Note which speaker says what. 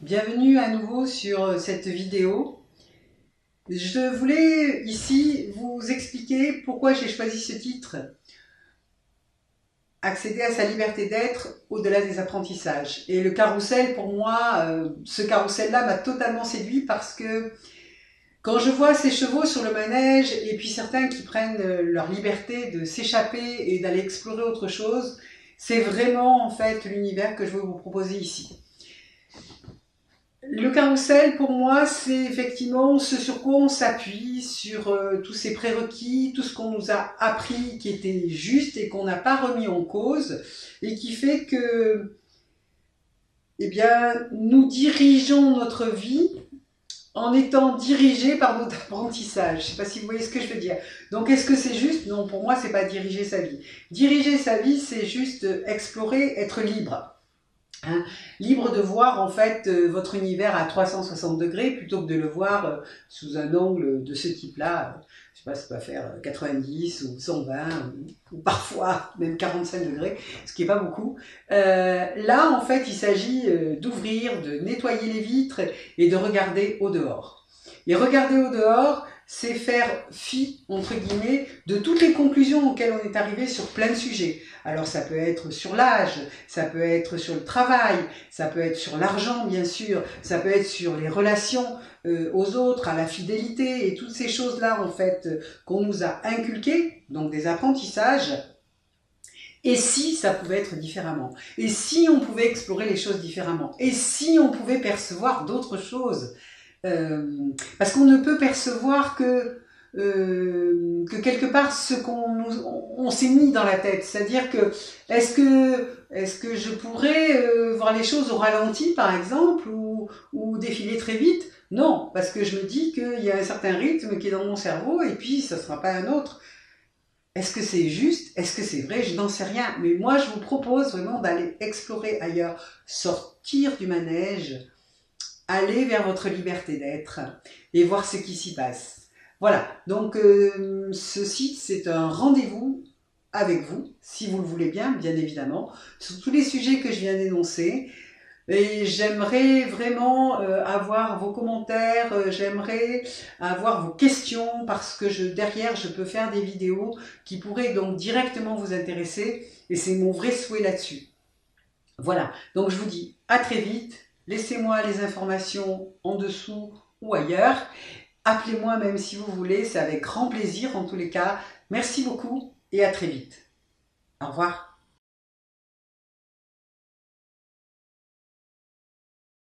Speaker 1: Bienvenue à nouveau sur cette vidéo. Je voulais ici vous expliquer pourquoi j'ai choisi ce titre, accéder à sa liberté d'être au-delà des apprentissages. Et le carrousel, pour moi, ce carrousel-là m'a totalement séduit parce que quand je vois ces chevaux sur le manège et puis certains qui prennent leur liberté de s'échapper et d'aller explorer autre chose, c'est vraiment en fait l'univers que je veux vous proposer ici. Le carrousel, pour moi, c'est effectivement ce sur quoi on s'appuie, sur tous ces prérequis, tout ce qu'on nous a appris qui était juste et qu'on n'a pas remis en cause, et qui fait que, eh bien, nous dirigeons notre vie en étant dirigés par notre apprentissage. Je ne sais pas si vous voyez ce que je veux dire. Donc, est-ce que c'est juste? Non, pour moi, c'est pas diriger sa vie. Diriger sa vie, c'est juste explorer, être libre. Hein, libre de voir en fait votre univers à 360 degrés plutôt que de le voir sous un angle de ce type-là. Je sais pas, ça peut faire 90 ou 120 ou parfois même 45 degrés, ce qui est pas beaucoup. Là, en fait, il s'agit d'ouvrir, de nettoyer les vitres et de regarder au dehors. Et regarder au dehors, c'est faire fi, entre guillemets, de toutes les conclusions auxquelles on est arrivé sur plein de sujets. Alors ça peut être sur l'âge, ça peut être sur le travail, ça peut être sur l'argent bien sûr, ça peut être sur les relations aux autres, à la fidélité et toutes ces choses-là en fait qu'on nous a inculquées, donc des apprentissages. Et si ça pouvait être différemment? Et si on pouvait explorer les choses différemment? Et si on pouvait percevoir d'autres choses? Parce qu'on ne peut percevoir que quelque part ce on s'est mis dans la tête. C'est-à-dire que est-ce que je pourrais voir les choses au ralenti par exemple ou défiler très vite? Non, parce que je me dis qu'il y a un certain rythme qui est dans mon cerveau et puis ça ne sera pas un autre. Est-ce que c'est juste? Est-ce que c'est vrai? Je n'en sais rien. Mais moi, je vous propose vraiment d'aller explorer ailleurs, sortir du manège, aller vers votre liberté d'être et voir ce qui s'y passe. Voilà, donc ce site, c'est un rendez-vous avec vous, si vous le voulez bien, bien évidemment, sur tous les sujets que je viens d'énoncer. Et j'aimerais vraiment avoir vos commentaires, j'aimerais avoir vos questions, parce que derrière, je peux faire des vidéos qui pourraient donc directement vous intéresser, et c'est mon vrai souhait là-dessus. Voilà, donc je vous dis à très vite. Laissez-moi les informations en dessous ou ailleurs. Appelez-moi même si vous voulez, c'est avec grand plaisir en tous les cas. Merci beaucoup et à très vite. Au revoir.